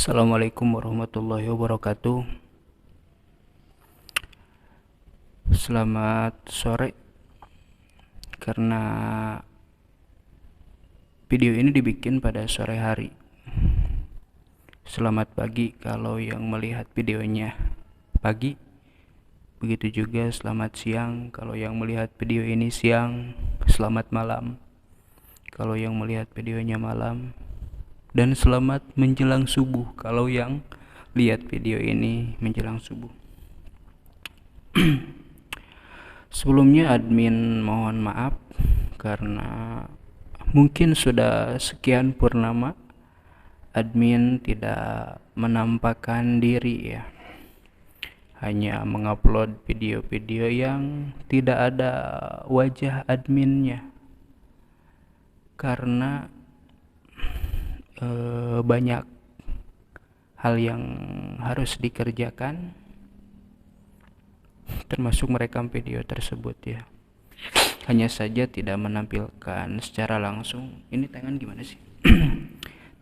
Assalamualaikum warahmatullahi wabarakatuh. Selamat sore. Karena video ini dibikin pada sore hari. Selamat pagi kalau yang melihat videonya pagi. Begitu juga selamat siang kalau yang melihat video ini siang. Selamat malam kalau yang melihat videonya malam. Dan selamat menjelang subuh kalau yang lihat video ini menjelang subuh. Sebelumnya admin mohon maaf karena mungkin sudah sekian purnama admin tidak menampakkan diri ya. Hanya mengupload video-video yang tidak ada wajah adminnya. Karena banyak hal yang harus dikerjakan, termasuk merekam video tersebut ya. Hanya saja tidak menampilkan secara langsung. Ini tangan gimana sih?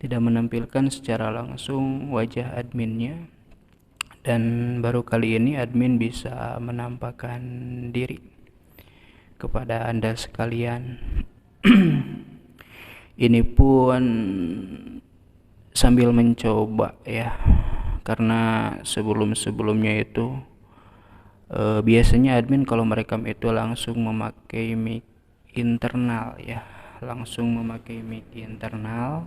Tidak menampilkan secara langsung wajah adminnya. Dan baru kali ini admin bisa menampakkan diri kepada Anda sekalian. Ini pun sambil mencoba ya, karena sebelumnya itu biasanya admin kalau merekam itu langsung memakai mic internal ya, langsung memakai mic internal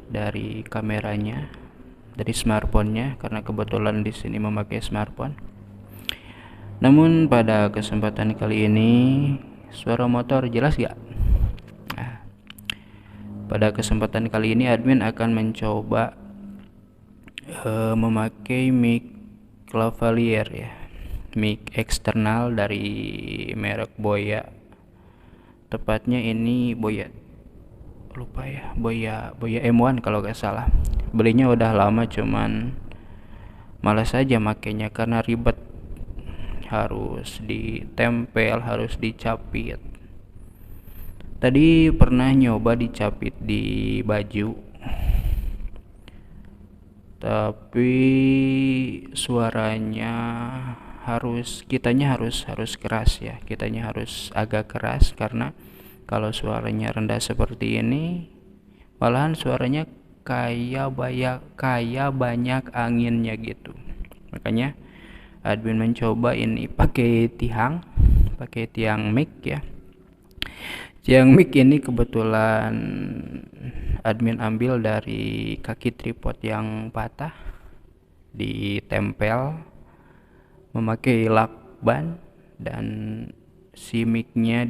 dari kameranya, dari smartphone-nya, karena kebetulan di sini memakai smartphone. Namun pada kesempatan kali ini suara motor jelas gak? Pada kesempatan kali ini admin akan mencoba memakai mic lavalier ya, mic eksternal dari merek Boya. Tepatnya ini Boya, lupa ya, Boya M1 kalau gak salah. Belinya udah lama, cuman malas aja makainya karena ribet, harus ditempel, harus dicapit. Tadi pernah nyoba dicapit di baju, tapi suaranya kitanya harus keras ya, kitanya harus agak keras, karena kalau suaranya rendah seperti ini malahan suaranya kayak banyak anginnya gitu. Makanya admin mencoba ini pakai tiang mic ya. Yang mic ini kebetulan admin ambil dari kaki tripod yang patah, ditempel memakai lakban, dan si micnya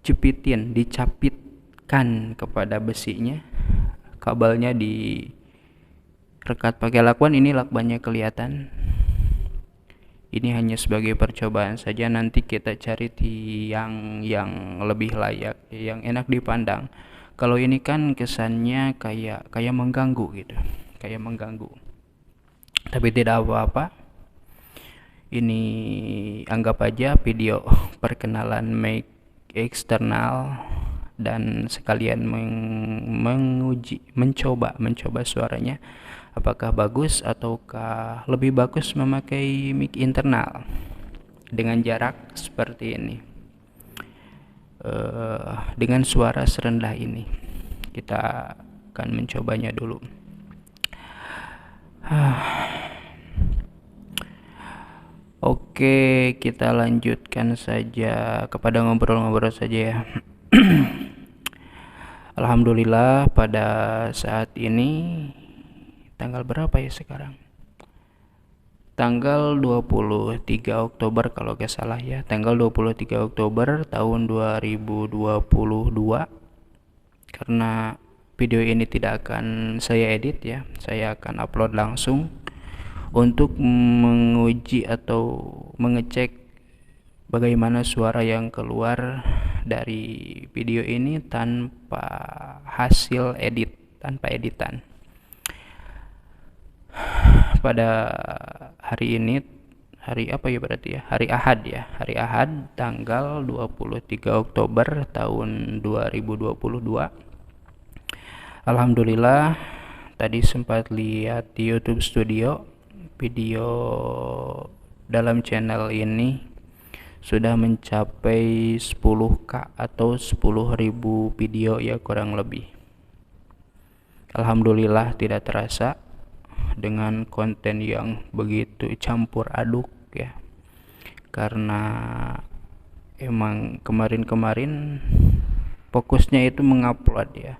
dicapitkan kepada besinya, kabelnya direkat pakai lakban. Ini lakbannya kelihatan. Ini hanya sebagai percobaan saja, nanti kita cari tiang yang lebih layak, yang enak dipandang. Kalau ini kan kesannya kayak mengganggu gitu, kayak mengganggu. Tapi tidak apa-apa. Ini anggap aja video perkenalan mic eksternal dan sekalian mencoba suaranya apakah bagus ataukah lebih bagus memakai mic internal dengan jarak seperti ini, dengan suara serendah ini. Kita akan mencobanya dulu. Oke, kita lanjutkan saja kepada ngobrol-ngobrol saja ya. Alhamdulillah pada saat ini tanggal berapa ya sekarang? Tanggal 23 Oktober kalau gak salah ya. Tanggal 23 Oktober tahun 2022. Karena video ini tidak akan saya edit ya, saya akan upload langsung untuk menguji atau mengecek bagaimana suara yang keluar dari video ini tanpa hasil edit, tanpa editan. Pada hari ini, hari apa ya berarti ya? Hari Ahad ya. Hari Ahad tanggal 23 Oktober tahun 2022. Alhamdulillah tadi sempat lihat di YouTube Studio, video dalam channel ini sudah mencapai 10k atau 10.000 video ya kurang lebih. Alhamdulillah tidak terasa dengan konten yang begitu campur aduk ya, karena emang kemarin-kemarin fokusnya itu mengupload ya,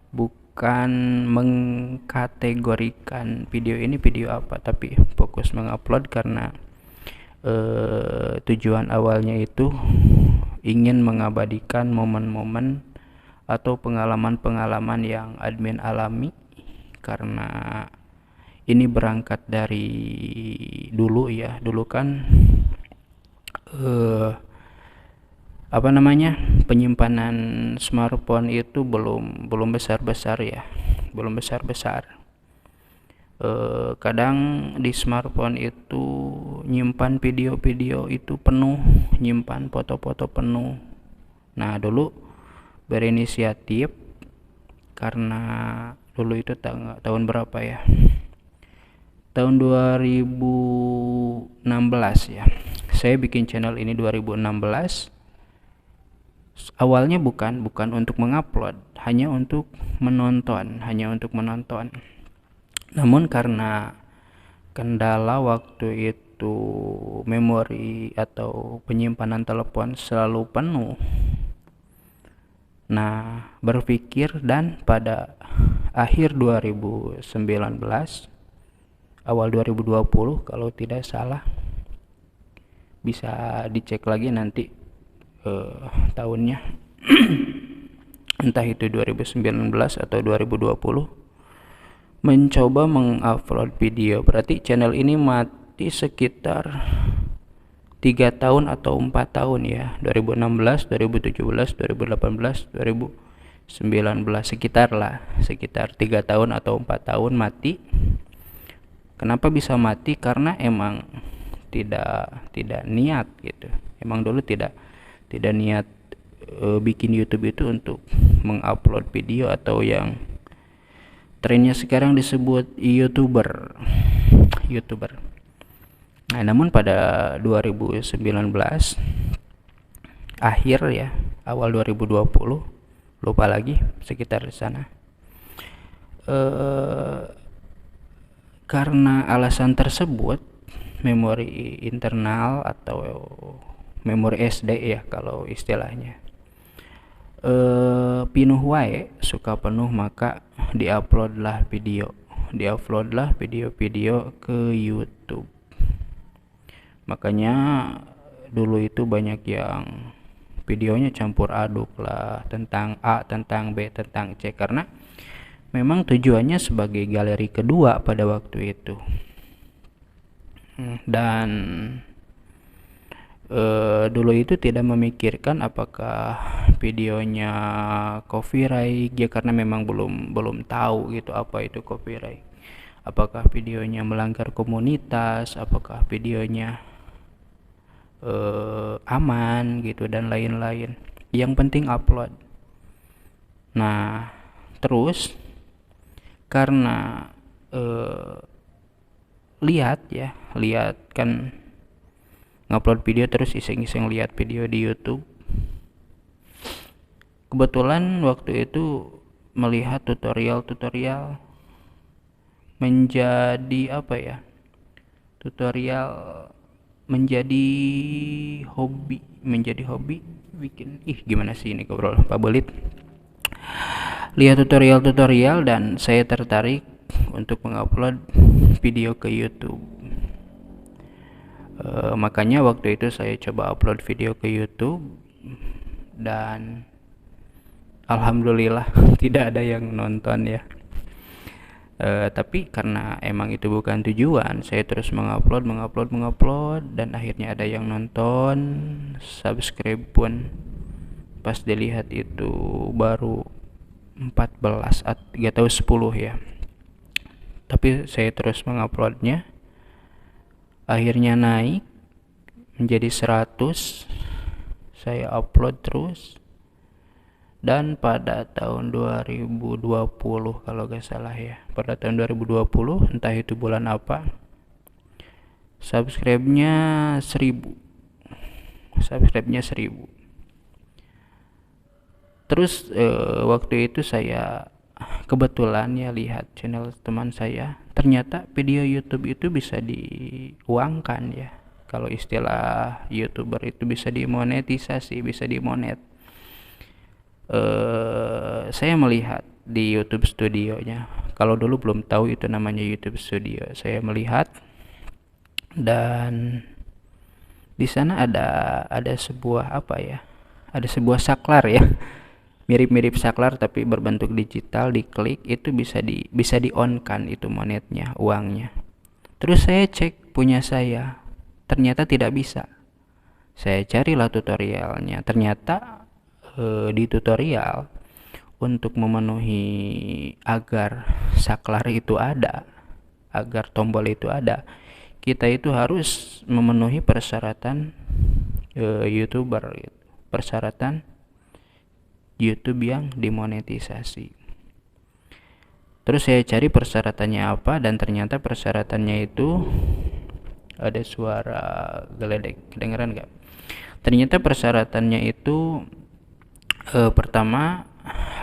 bukan mengkategorikan video ini video apa, tapi fokus mengupload karena tujuan awalnya itu ingin mengabadikan momen-momen atau pengalaman-pengalaman yang admin alami, karena ini berangkat dari dulu ya, dulu kan penyimpanan smartphone itu belum besar-besar ya, belum besar-besar. Kadang di smartphone itu nyimpan video-video itu penuh, nyimpan foto-foto penuh. Nah dulu berinisiatif karena dulu itu tahun berapa ya, tahun 2016 ya, saya bikin channel ini 2016. Awalnya bukan untuk mengupload, hanya untuk menonton. Namun karena kendala waktu itu memori atau penyimpanan telepon selalu penuh, nah berpikir dan pada akhir 2019 awal 2020 kalau tidak salah, bisa dicek lagi nanti tahunnya entah itu 2019 atau 2020, mencoba mengupload video. Berarti channel ini mati sekitar 3 tahun atau 4 tahun ya, 2016, 2017, 2018, 2019, sekitar 3 tahun atau 4 tahun mati. Kenapa bisa mati? Karena emang tidak niat gitu. Emang dulu tidak niat bikin YouTube itu untuk mengupload video atau yang trennya sekarang disebut YouTuber. Nah, namun pada 2019 akhir ya, awal 2020, lupa lagi, sekitar di sana. Karena alasan tersebut, memori internal atau memori SD ya kalau istilahnya, pinuh wae, suka penuh, maka diuploadlah video ke YouTube. Makanya dulu itu banyak yang videonya campur aduk lah, tentang A, tentang B, tentang C, karena memang tujuannya sebagai galeri kedua pada waktu itu. Dan dulu itu tidak memikirkan apakah videonya copyright ya, karena memang belum tahu gitu apa itu copyright, apakah videonya melanggar komunitas, apakah videonya aman gitu dan lain-lain. Yang penting upload. Nah terus karena lihat kan ngupload video, terus iseng-iseng lihat video di YouTube. Kebetulan waktu itu melihat tutorial menjadi menjadi hobi bikin. Gimana sih ini ngobrol Pak Belit. Lihat tutorial dan saya tertarik untuk mengupload video ke YouTube. Makanya waktu itu saya coba upload video ke YouTube dan alhamdulillah tidak ada yang nonton ya. Tapi karena emang itu bukan tujuan, saya terus mengupload dan akhirnya ada yang nonton, subscribe pun pas dilihat itu baru 14 atau 10 ya. Tapi saya terus menguploadnya, akhirnya naik menjadi 100. Saya upload terus Dan pada tahun 2020 kalau gak salah ya, pada tahun 2020 entah itu bulan apa, subscribe-nya 1000. Subscribe-nya 1000. Terus waktu itu saya kebetulan ya lihat channel teman saya, ternyata video YouTube itu bisa diuangkan ya. Kalau istilah YouTuber itu bisa dimonetisasi, bisa dimonet. Saya melihat di YouTube Studionya. Kalau dulu belum tahu itu namanya YouTube Studio, saya melihat dan di sana ada sebuah apa ya? Ada sebuah saklar ya. Mirip-mirip saklar tapi berbentuk digital, diklik itu bisa di on kan itu monetnya, uangnya. Terus saya cek punya saya, ternyata tidak bisa. Saya carilah tutorialnya, ternyata di tutorial untuk memenuhi agar saklar itu ada, agar tombol itu ada, kita itu harus memenuhi persyaratan YouTuber, persyaratan YouTube yang dimonetisasi. Terus saya cari persyaratannya apa, dan ternyata persyaratannya itu ada suara geledek, kedengeran nggak? Ternyata persyaratannya itu pertama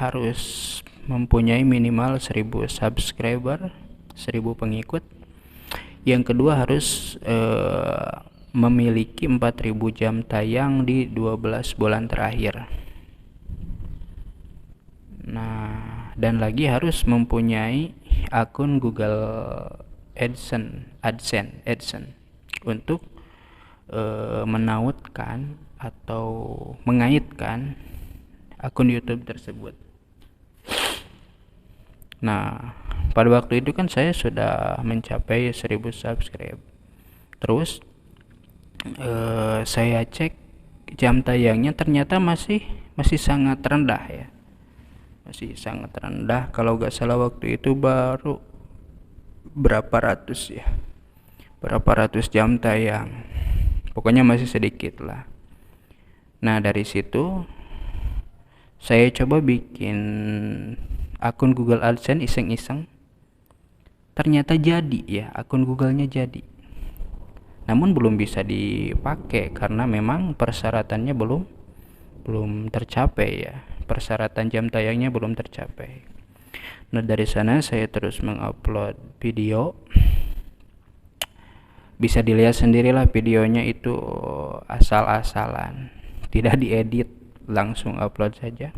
harus mempunyai minimal 1000 subscriber, 1000 pengikut. Yang kedua harus memiliki 4000 jam tayang di 12 bulan terakhir. Nah, dan lagi harus mempunyai akun Google AdSense untuk menautkan atau mengaitkan akun YouTube tersebut. Nah, pada waktu itu kan saya sudah mencapai 1000 subscribe. Terus saya cek jam tayangnya, ternyata masih sangat rendah ya. Masih sangat rendah, kalau gak salah waktu itu baru berapa ratus jam tayang, pokoknya masih sedikit lah. Nah, dari situ saya coba bikin akun Google AdSense iseng-iseng, ternyata jadi ya, akun Google-nya jadi, namun belum bisa dipakai karena memang persyaratannya belum tercapai ya, persyaratan jam tayangnya belum tercapai. Nah, dari sana saya terus mengupload video. Bisa dilihat sendirilah videonya itu asal-asalan, tidak diedit, langsung upload saja.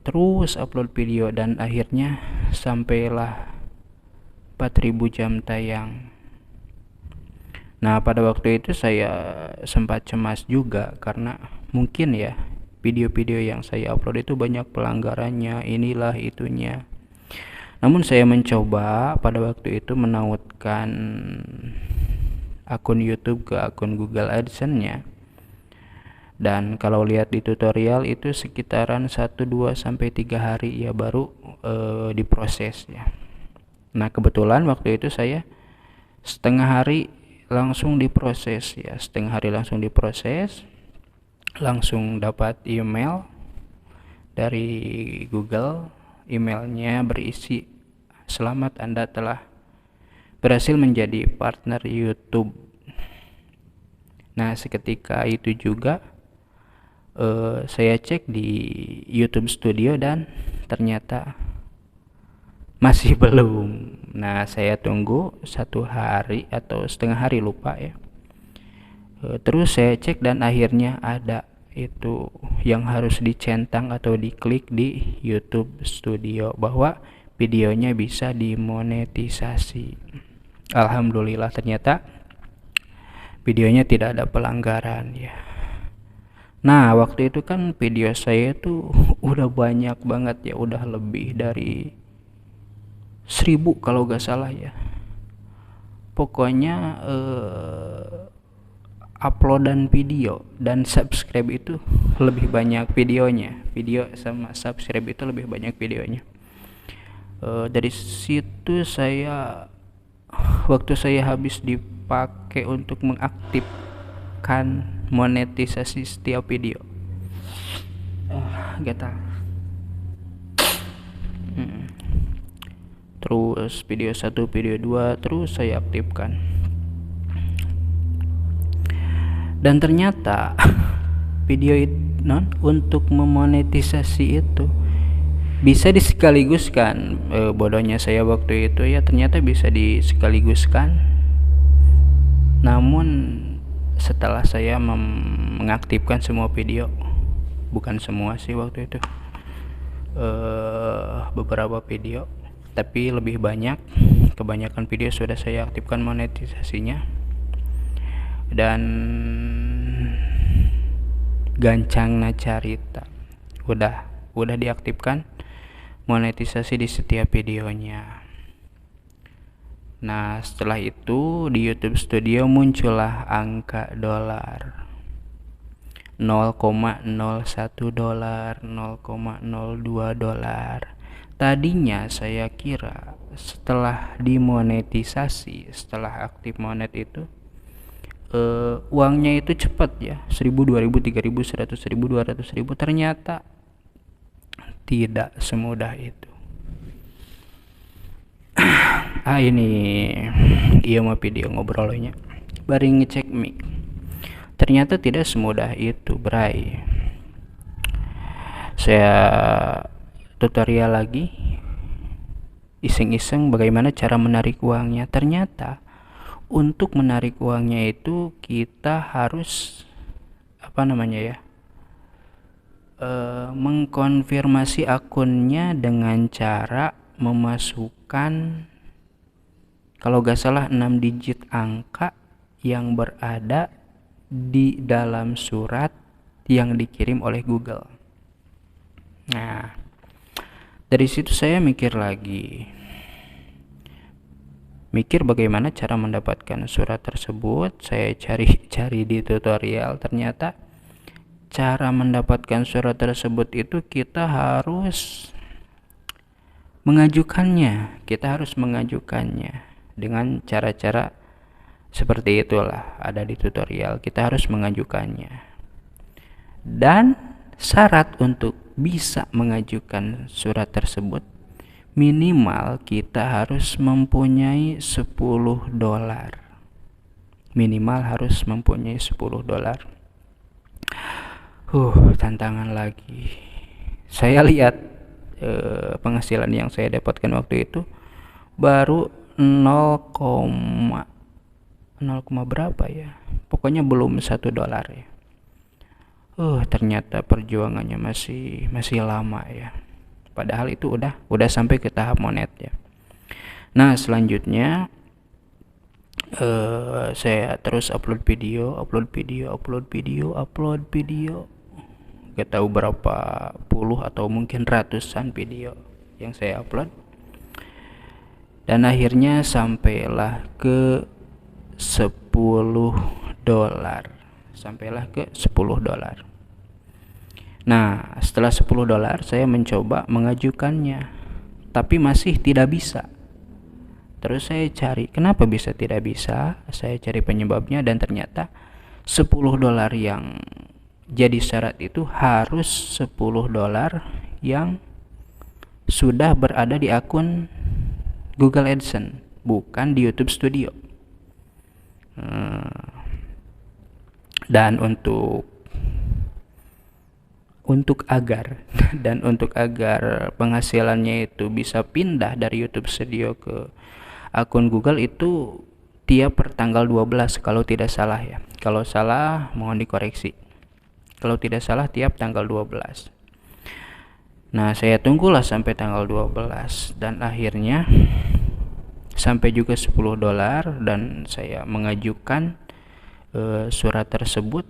Terus upload video dan akhirnya sampailah 4000 jam tayang. Nah, pada waktu itu saya sempat cemas juga karena mungkin ya video-video yang saya upload itu banyak pelanggarannya, inilah itunya. Namun saya mencoba pada waktu itu menautkan akun YouTube ke akun Google AdSense-nya. Dan kalau lihat di tutorial itu sekitaran 1, 2 sampai 3 hari ya baru diproses ya. Nah, kebetulan waktu itu saya setengah hari langsung diproses ya, langsung dapat email dari Google. Emailnya berisi, selamat Anda telah berhasil menjadi partner YouTube. Nah, seketika itu juga saya cek di YouTube Studio dan ternyata masih belum. Nah, saya tunggu 1 hari atau setengah hari, lupa ya. Terus saya cek dan akhirnya ada itu yang harus dicentang atau diklik di YouTube Studio bahwa videonya bisa dimonetisasi. Alhamdulillah, ternyata videonya tidak ada pelanggaran ya. Nah, waktu itu kan video saya tuh udah banyak banget ya, udah lebih dari 1000 kalau gak salah ya. Pokoknya uploadan video dan subscribe itu lebih banyak videonya. Video sama subscribe itu lebih banyak videonya. Dari situ waktu saya habis dipakai untuk mengaktifkan monetisasi setiap video. gatal. Terus video 1, video 2 terus saya aktifkan. Dan ternyata video itu untuk memonetisasi itu bisa disekaligus-kan. Bodohnya saya waktu itu ya, ternyata bisa disekaligus-kan. Namun setelah saya mengaktifkan semua video, bukan semua sih waktu itu, beberapa video, tapi lebih banyak, kebanyakan video sudah saya aktifkan monetisasinya. Dan gancangna carita udah diaktifkan monetisasi di setiap videonya. Nah, setelah itu di YouTube Studio muncullah angka dolar 0,01 dolar, 0,02 dolar. Tadinya saya kira setelah dimonetisasi, setelah aktif monet itu, uangnya itu cepat ya, 1000, 2000, 3000, 100.000, 200.000. Ternyata tidak semudah itu. Ini iya mau video ngobrolnya bari ngecek mic. Ternyata tidak semudah itu, bray. Saya tutorial lagi, iseng-iseng bagaimana cara menarik uangnya. Ternyata untuk menarik uangnya itu kita harus mengkonfirmasi akunnya dengan cara memasukkan, kalau gak salah, 6 digit angka yang berada di dalam surat yang dikirim oleh Google. Nah, dari situ saya mikir bagaimana cara mendapatkan surat tersebut. Saya cari di tutorial. Ternyata cara mendapatkan surat tersebut itu kita harus mengajukannya dengan cara-cara seperti itulah, ada di tutorial. Kita harus mengajukannya, dan syarat untuk bisa mengajukan surat tersebut minimal kita harus mempunyai 10 dolar. Minimal harus mempunyai 10 dolar. Tantangan lagi. Saya lihat penghasilan yang saya dapatkan waktu itu baru 0, berapa ya, pokoknya belum 1 dolar ya. Ternyata perjuangannya masih lama ya, padahal itu udah sampai ke tahap monet ya. Nah, selanjutnya saya terus upload video, gak tahu berapa puluh atau mungkin ratusan video yang saya upload. Dan akhirnya sampailah ke 10 dolar. Nah, setelah 10 dolar saya mencoba mengajukannya, tapi masih tidak bisa. Terus saya cari kenapa bisa tidak bisa, saya cari penyebabnya, dan ternyata 10 dolar yang jadi syarat itu harus 10 dolar yang sudah berada di akun Google AdSense, bukan di YouTube Studio. Dan untuk agar penghasilannya itu bisa pindah dari YouTube Studio ke akun Google itu tiap per tanggal 12 kalau tidak salah ya. Kalau salah mohon dikoreksi. Kalau tidak salah tiap tanggal 12. Nah, saya tunggulah sampai tanggal 12 dan akhirnya sampai juga 10 dolar, dan saya mengajukan surat tersebut.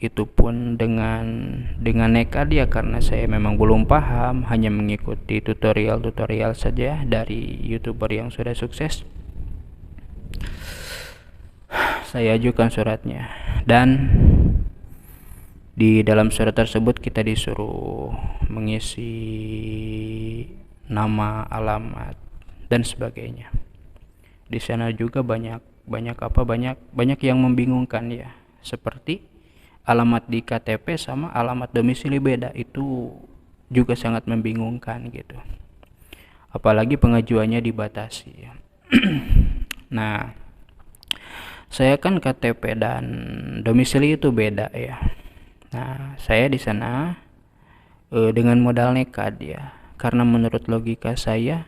Itu pun dengan nekat ya, karena saya memang belum paham, hanya mengikuti tutorial saja dari YouTuber yang sudah sukses. Saya ajukan suratnya, dan di dalam surat tersebut kita disuruh mengisi nama, alamat, dan sebagainya. Di sana juga banyak yang membingungkan ya, seperti alamat di KTP sama alamat domisili beda, itu juga sangat membingungkan gitu. Apalagi pengajuannya dibatasi. Nah, saya kan KTP dan domisili itu beda ya. Nah, saya di sana dengan modal nekat ya. Karena menurut logika saya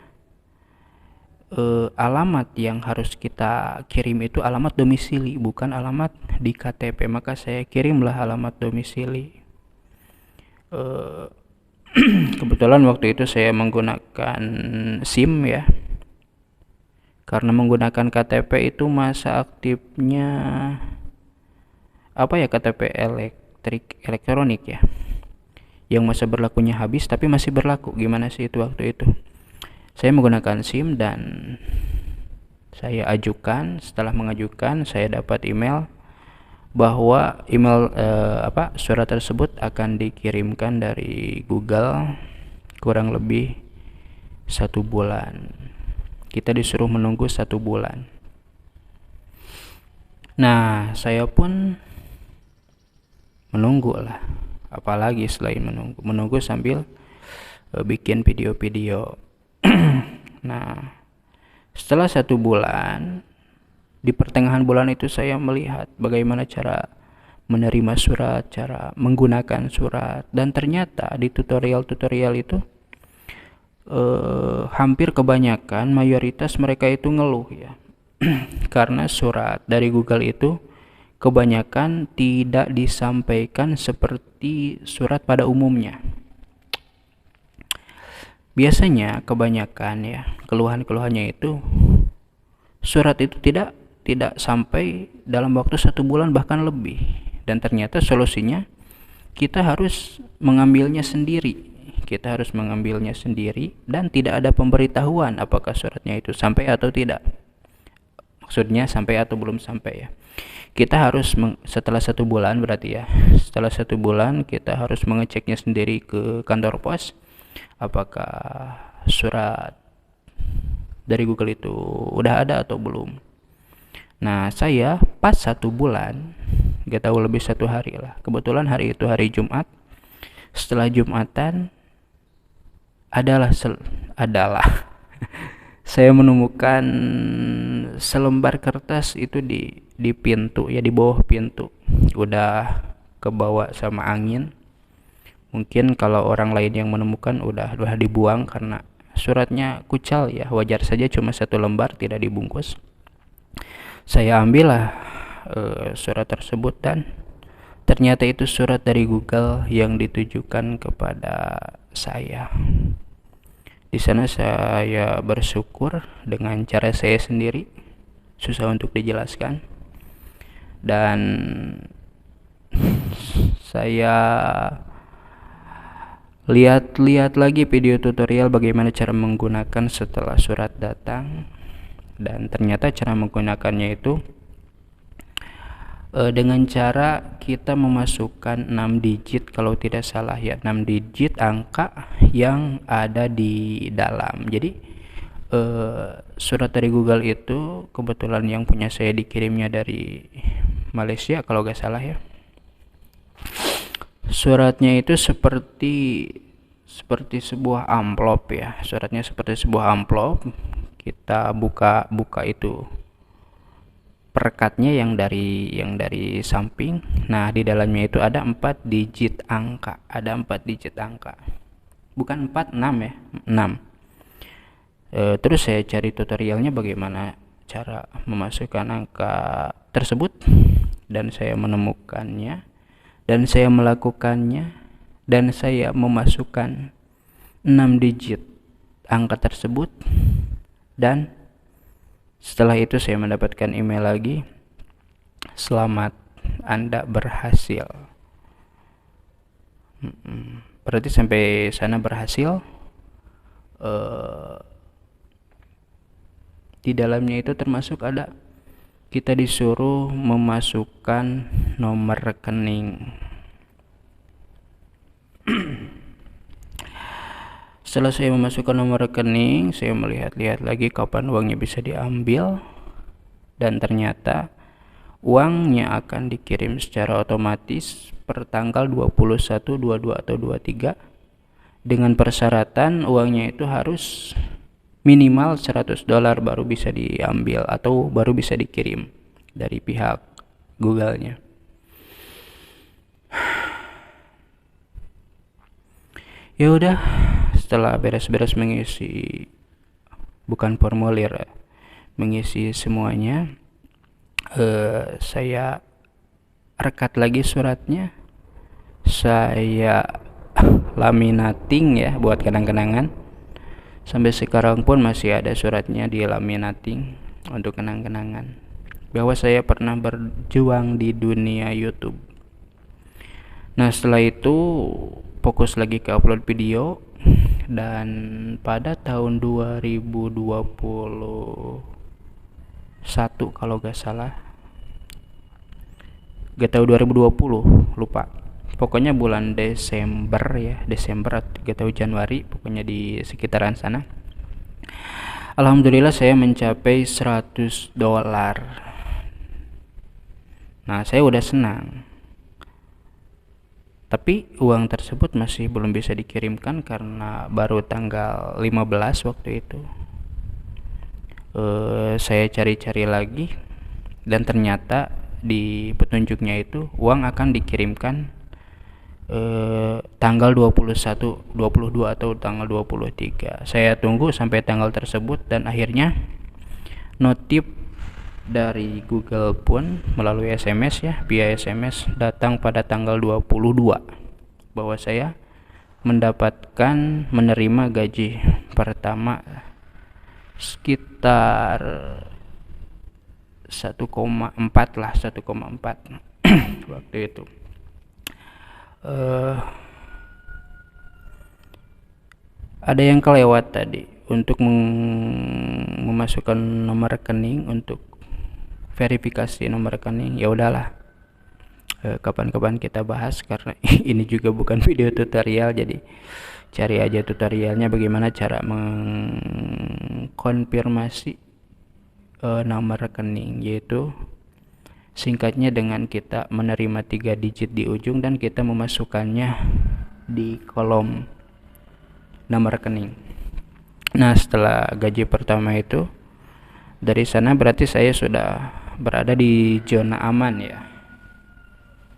alamat yang harus kita kirim itu alamat domisili, bukan alamat di KTP. Maka saya kirimlah alamat domisili. Kebetulan waktu itu saya menggunakan SIM ya. Karena menggunakan KTP itu masa aktifnya apa ya, KTP elektronik ya, yang masa berlakunya habis tapi masih berlaku. Gimana sih itu waktu itu? Saya menggunakan SIM dan saya ajukan. Setelah mengajukan, saya dapat email bahwa surat tersebut akan dikirimkan dari Google kurang lebih 1 bulan. Kita disuruh menunggu 1 bulan. Nah, saya pun menunggu lah. Apalagi selain menunggu sambil bikin video-video. Nah, setelah 1 bulan, di pertengahan bulan itu saya melihat bagaimana cara menerima surat, cara menggunakan surat, dan ternyata di tutorial-tutorial itu hampir kebanyakan mayoritas mereka itu ngeluh ya. Karena surat dari Google itu kebanyakan tidak disampaikan seperti surat pada umumnya. Biasanya kebanyakan ya keluhannya itu surat itu tidak sampai dalam waktu 1 bulan bahkan lebih, dan ternyata solusinya kita harus mengambilnya sendiri. Dan tidak ada pemberitahuan apakah suratnya itu sampai atau tidak. Maksudnya sampai atau belum sampai ya. Kita harus setelah 1 bulan berarti ya. Setelah 1 bulan kita harus mengeceknya sendiri ke kantor pos apakah surat dari Google itu udah ada atau belum. Nah, saya pas 1 bulan, gak tahu lebih 1 hari lah. Kebetulan hari itu hari Jumat. Setelah Jumatan adalah saya menemukan selembar kertas itu di pintu ya, di bawah pintu. Udah kebawa sama angin. Mungkin kalau orang lain yang menemukan udah dibuang karena suratnya kucal ya. Wajar saja cuma 1 lembar tidak dibungkus. Saya ambillah surat tersebut dan ternyata itu surat dari Google yang ditujukan kepada saya. Di sana saya bersyukur dengan cara saya sendiri, susah untuk dijelaskan. Dan saya lihat lagi video tutorial bagaimana cara menggunakan setelah surat datang, dan ternyata cara menggunakannya itu dengan cara kita memasukkan 6 digit kalau tidak salah ya, 6 digit angka yang ada di dalam. Jadi surat dari Google itu kebetulan yang punya saya dikirimnya dari Malaysia kalau gak salah ya. Suratnya itu seperti sebuah amplop ya. Suratnya seperti sebuah amplop. Kita buka itu perekatnya yang dari samping. Nah, di dalamnya itu ada 4 digit angka. Bukan 4, 6 ya. 6. Terus saya cari tutorialnya bagaimana cara memasukkan angka tersebut, dan saya menemukannya, dan saya melakukannya, dan saya memasukkan 6 digit angka tersebut. Dan setelah itu saya mendapatkan email lagi, selamat, Anda berhasil. Berarti sampai sana berhasil. Di dalamnya itu termasuk ada kita disuruh memasukkan nomor rekening. Setelah saya memasukkan nomor rekening, saya melihat-lihat lagi kapan uangnya bisa diambil, dan ternyata uangnya akan dikirim secara otomatis per tanggal 21, 22 atau 23, dengan persyaratan uangnya itu harus minimal $100 baru bisa diambil atau baru bisa dikirim dari pihak Google-nya. Ya udah, setelah beres-beres mengisi, bukan formulir, mengisi semuanya, saya rekat lagi suratnya, saya laminating ya buat kenang-kenangan. Sampai sekarang pun masih ada suratnya di laminating untuk kenang-kenangan bahwa saya pernah berjuang di dunia YouTube. Nah, setelah itu fokus lagi ke upload video, dan pada tahun 2021 kalau gak salah, gak tahu 2020, lupa, pokoknya bulan Desember ya, Desember atau gak tahu Januari, pokoknya di sekitaran sana, alhamdulillah saya mencapai $100. Nah, saya udah senang, tapi uang tersebut masih belum bisa dikirimkan karena baru tanggal 15 waktu itu. Saya cari-cari lagi, dan ternyata di petunjuknya itu uang akan dikirimkan tanggal 21, 22 atau tanggal 23. Saya tunggu sampai tanggal tersebut, dan akhirnya notif dari Google pun melalui SMS ya, via SMS datang pada tanggal 22 bahwa saya menerima gaji pertama sekitar 1,4 lah, 1,4 waktu itu. Ada yang kelewat tadi untuk memasukkan nomor rekening, untuk verifikasi nomor rekening. Ya udahlah, kapan-kapan kita bahas karena ini juga bukan video tutorial, jadi cari aja tutorialnya bagaimana cara mengkonfirmasi nomor rekening, yaitu singkatnya dengan kita menerima 3 digit di ujung dan kita memasukkannya di kolom nomor rekening. Nah, setelah gaji pertama itu, dari sana berarti saya sudah berada di zona aman ya.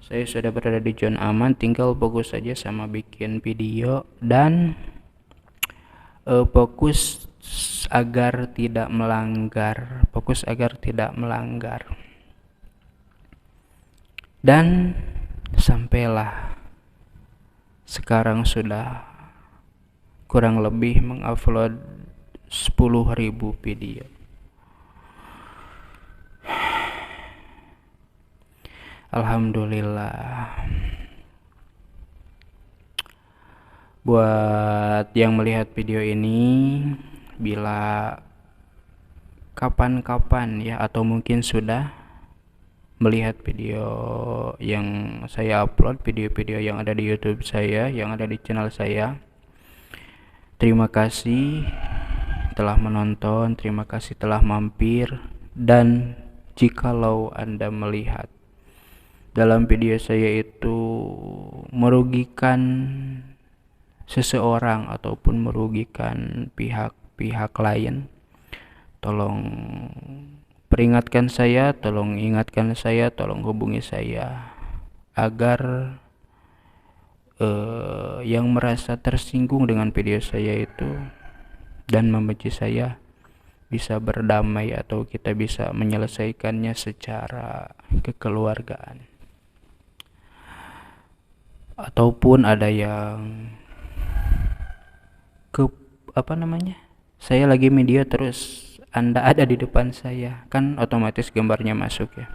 Saya sudah berada di zona aman, tinggal fokus saja sama bikin video dan fokus agar tidak melanggar, Dan sampailah sekarang sudah kurang lebih mengupload 10.000 video. Alhamdulillah. Buat yang melihat video ini, bila kapan-kapan ya, atau mungkin sudah melihat video yang saya upload, video-video yang ada di YouTube saya, yang ada di channel saya, terima kasih telah menonton, terima kasih telah mampir. Dan jikalau Anda melihat dalam video saya itu merugikan seseorang ataupun merugikan pihak lain, tolong peringatkan saya, tolong ingatkan saya, tolong hubungi saya agar yang merasa tersinggung dengan video saya itu dan membenci saya bisa berdamai, atau kita bisa menyelesaikannya secara kekeluargaan. Ataupun ada yang saya lagi media terus Anda ada di depan saya, kan otomatis gambarnya masuk ya.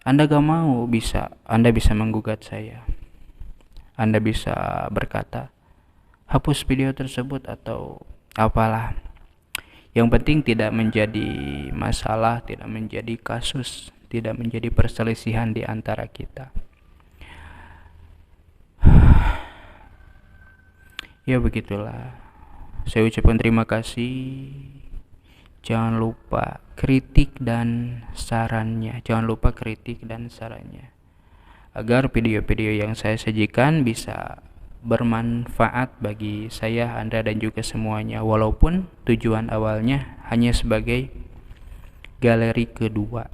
Anda gak mau, Anda bisa menggugat saya. Anda bisa berkata hapus video tersebut atau apalah. Yang penting tidak menjadi masalah, tidak menjadi kasus, tidak menjadi perselisihan di antara kita. Ya begitulah. Saya ucapkan terima kasih Jangan lupa kritik dan sarannya. Jangan lupa kritik dan sarannya. Agar video-video yang saya sajikan bisa bermanfaat bagi saya, Anda, dan juga semuanya. Walaupun tujuan awalnya hanya sebagai galeri kedua.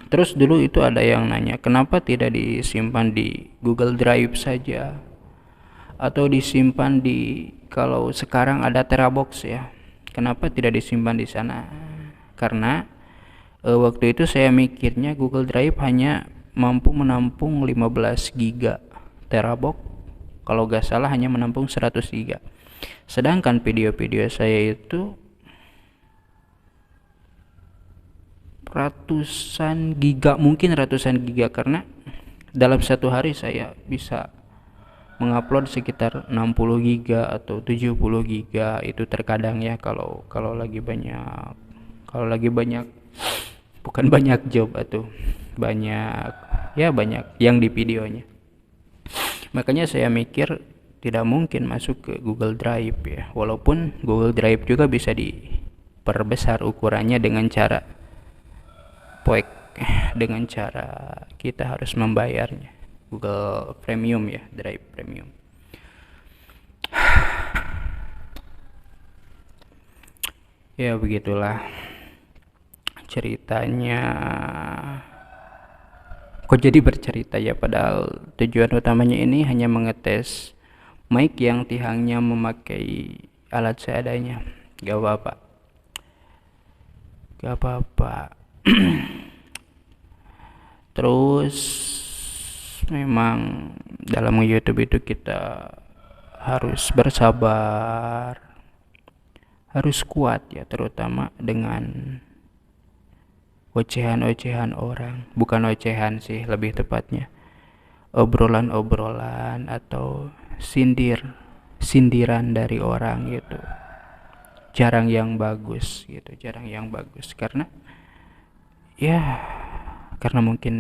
Terus dulu itu ada yang nanya, kenapa tidak disimpan di Google Drive saja, atau disimpan di, kalau sekarang ada Terabox ya, kenapa tidak disimpan di sana? Karena waktu itu saya mikirnya Google Drive hanya mampu menampung 15 giga, Terabox kalau gak salah hanya menampung 100 giga. Sedangkan video-video saya itu ratusan giga, mungkin ratusan giga, karena dalam satu hari saya bisa mengupload sekitar 60 giga atau 70 giga itu terkadang ya, kalau lagi banyak, bukan banyak job atau banyak yang di videonya. Makanya saya mikir tidak mungkin masuk ke Google Drive ya, walaupun Google Drive juga bisa diperbesar ukurannya dengan cara kita harus membayarnya, Google Premium ya, Drive Premium. Ya begitulah ceritanya. Kok jadi bercerita ya, padahal tujuan utamanya ini hanya mengetes mic yang tihangnya memakai alat seadanya. Gak apa-apa. Terus memang dalam YouTube itu kita harus bersabar, harus kuat ya, terutama dengan ocehan-ocehan orang. Bukan ocehan sih, lebih tepatnya obrolan-obrolan atau sindiran dari orang gitu. Jarang yang bagus karena mungkin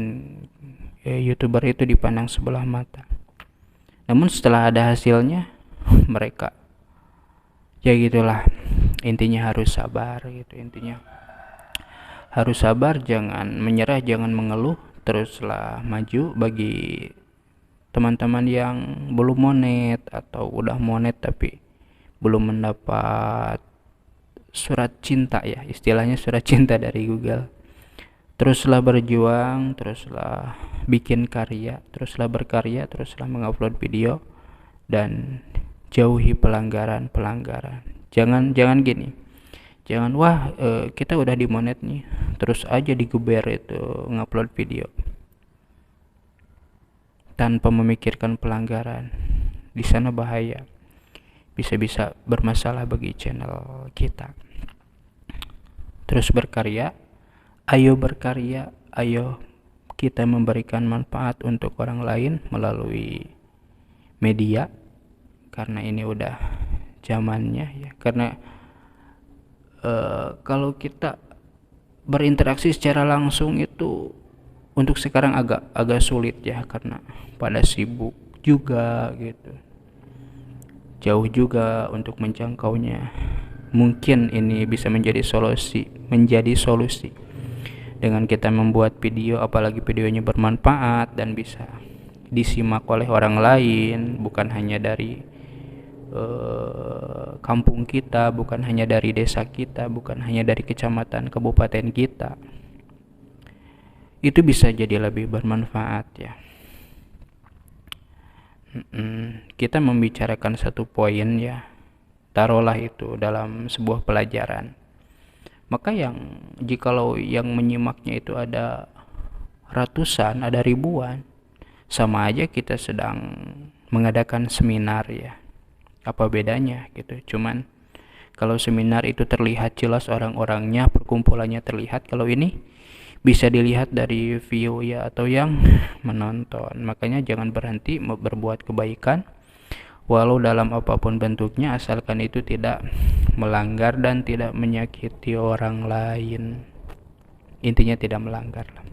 YouTuber itu dipandang sebelah mata. Namun setelah ada hasilnya mereka ya gitulah. Intinya harus sabar gitu, jangan menyerah, jangan mengeluh, teruslah maju. Bagi teman-teman yang belum monet atau udah monet tapi belum mendapat surat cinta ya, istilahnya surat cinta dari Google, teruslah berjuang, teruslah bikin karya, teruslah berkarya, teruslah mengupload video, dan jauhi pelanggaran. Jangan gini, jangan kita udah di monet nih terus aja digeber itu ngupload video tanpa memikirkan pelanggaran. Di sana bahaya, bisa bermasalah bagi channel kita. Terus berkarya, ayo kita memberikan manfaat untuk orang lain melalui media, karena ini udah zamannya ya. Karena kalau kita berinteraksi secara langsung itu untuk sekarang agak sulit ya, karena pada sibuk juga gitu, jauh juga untuk menjangkaunya. Mungkin ini bisa menjadi solusi dengan kita membuat video, apalagi videonya bermanfaat dan bisa disimak oleh orang lain, bukan hanya dari kampung kita, bukan hanya dari desa kita, bukan hanya dari kecamatan kabupaten kita. Itu bisa jadi lebih bermanfaat ya. Kita membicarakan satu poin ya, taruhlah itu dalam sebuah pelajaran, maka jikalau yang menyimaknya itu ada ratusan, ada ribuan, sama aja kita sedang mengadakan seminar ya. Apa bedanya gitu? Cuman kalau seminar itu terlihat jelas orang-orangnya, perkumpulannya terlihat. Kalau ini bisa dilihat dari view ya, atau yang menonton. Makanya jangan berhenti berbuat kebaikan walau dalam apapun bentuknya, asalkan itu tidak melanggar dan tidak menyakiti orang lain. Intinya tidak melanggar lah.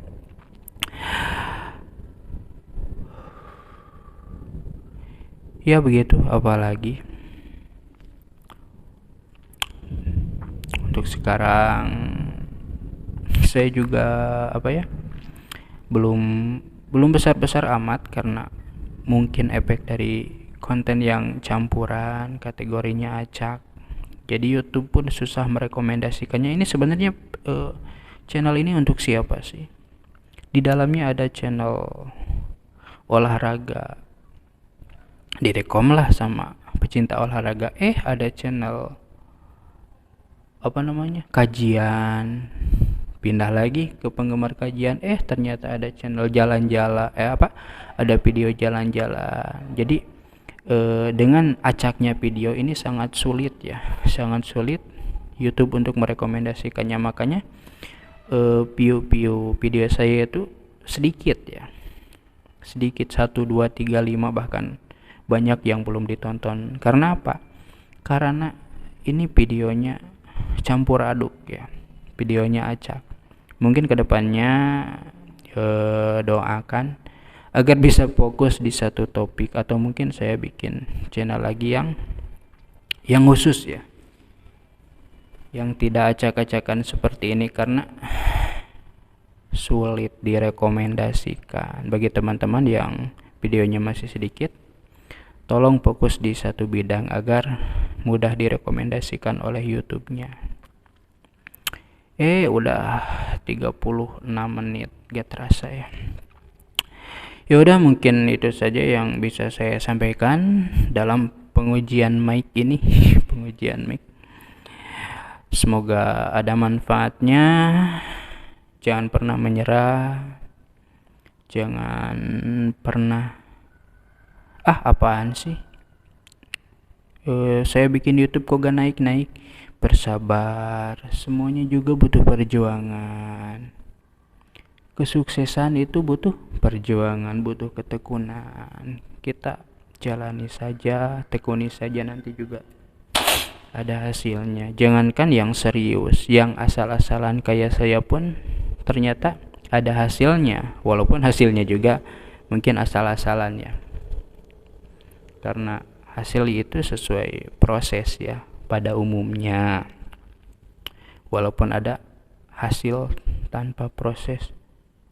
Ya begitu, apalagi Untuk sekarang saya juga belum belum besar-besar amat, karena mungkin efek dari konten yang campuran, kategorinya acak. Jadi YouTube pun susah merekomendasikannya. Ini sebenarnya channel ini untuk siapa sih? Di dalamnya ada channel olahraga, direkom lah sama pecinta olahraga. Ada channel kajian, pindah lagi ke penggemar kajian. Ternyata ada channel jalan-jalan, ada video jalan-jalan. Jadi dengan acaknya video ini sangat sulit YouTube untuk merekomendasikannya. Makanya view video saya itu sedikit, 1, 2, 3, 5, bahkan banyak yang belum ditonton. Karena apa? Karena ini videonya campur aduk, videonya acak. Mungkin kedepannya doakan agar bisa fokus di satu topik, atau mungkin saya bikin channel lagi yang khusus, yang tidak acak-acakan seperti ini, karena sulit direkomendasikan. Bagi teman-teman yang videonya masih sedikit, tolong fokus di satu bidang agar mudah direkomendasikan oleh YouTube-nya. Udah 36 menit, gak terasa ya. Ya udah, mungkin itu saja yang bisa saya sampaikan dalam pengujian mic ini. Pengujian mic. Semoga ada manfaatnya. Jangan pernah menyerah. Jangan pernah apaan sih? Saya bikin YouTube kok gak naik-naik. Bersabar. Semuanya juga butuh perjuangan. Kesuksesan itu butuh perjuangan, butuh ketekunan. Kita jalani saja, tekuni saja, nanti juga ada hasilnya. Jangankan yang serius, yang asal-asalan kayak saya pun ternyata ada hasilnya, walaupun hasilnya juga mungkin asal-asalannya. Karena hasil itu sesuai proses pada umumnya. Walaupun ada hasil tanpa proses.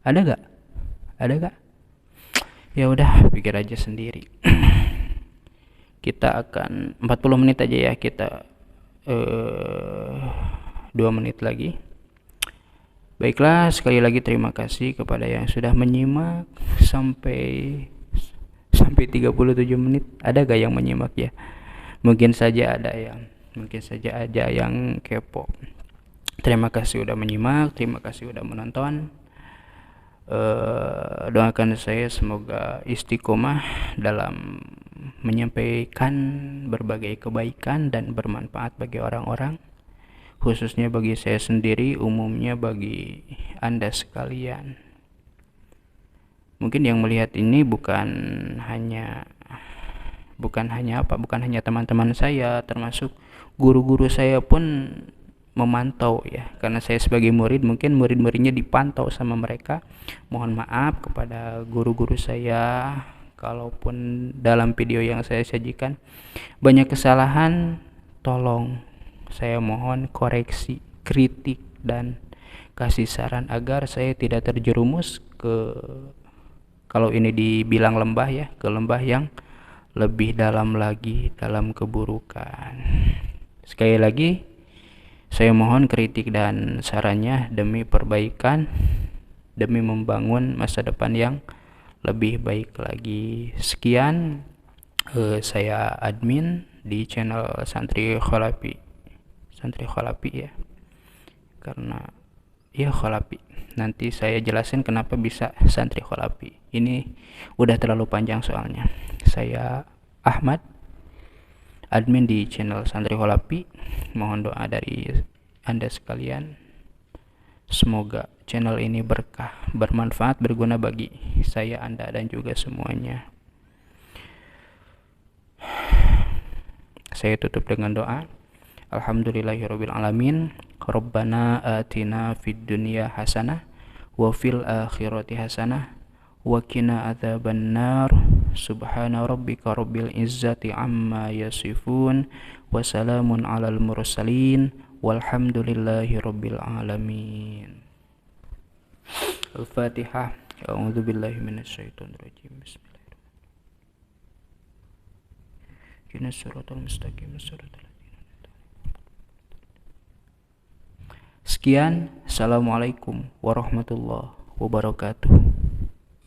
Ada gak? Ya udah, pikir aja sendiri. Kita akan 40 menit aja kita 2 menit lagi. Baiklah, sekali lagi terima kasih kepada yang sudah menyimak sampai 37 menit. Ada gak yang menyimak ya? Mungkin saja ada yang kepo. Terima kasih udah menyimak, terima kasih udah menonton. Doakan saya semoga istiqomah dalam menyampaikan berbagai kebaikan dan bermanfaat bagi orang-orang, khususnya bagi saya sendiri, umumnya bagi Anda sekalian. Mungkin yang melihat ini bukan hanya teman-teman saya, termasuk guru-guru saya pun memantau karena saya sebagai murid, mungkin murid-muridnya dipantau sama mereka. Mohon maaf kepada guru-guru saya kalaupun dalam video yang saya sajikan banyak kesalahan. Tolong saya mohon koreksi, kritik, dan kasih saran agar saya tidak terjerumus ke, kalau ini dibilang lembah ke lembah yang lebih dalam lagi dalam keburukan. Sekali lagi saya mohon kritik dan sarannya demi perbaikan, demi membangun masa depan yang lebih baik lagi. Sekian, saya admin di channel Santri Kholapi karena Kholapi. Nanti saya jelasin kenapa bisa Santri Kholapi. Ini udah terlalu panjang soalnya. Saya Ahmad, admin di channel Santri Kholapi. Mohon doa dari Anda sekalian. Semoga channel ini berkah, bermanfaat, berguna bagi saya, Anda, dan juga semuanya. Saya tutup dengan doa. Alhamdulillahirabbil alamin. Rabbana atina fid dunya hasanah wa fil akhirati hasanah wa qina adzabannar. Subhana rabbika rabbil izzati amma yasifun wa salamun alal mursalin walhamdulillahi rabbil alamin. Al-Fatihah. A'udzu billahi minasyaitonir rajim. Bismillahirrahmanirrahim. Ihdinas siratal mustaqim, siratal ladzina an'amta 'alaihim. Sekian, assalamualaikum warahmatullahi wabarakatuh.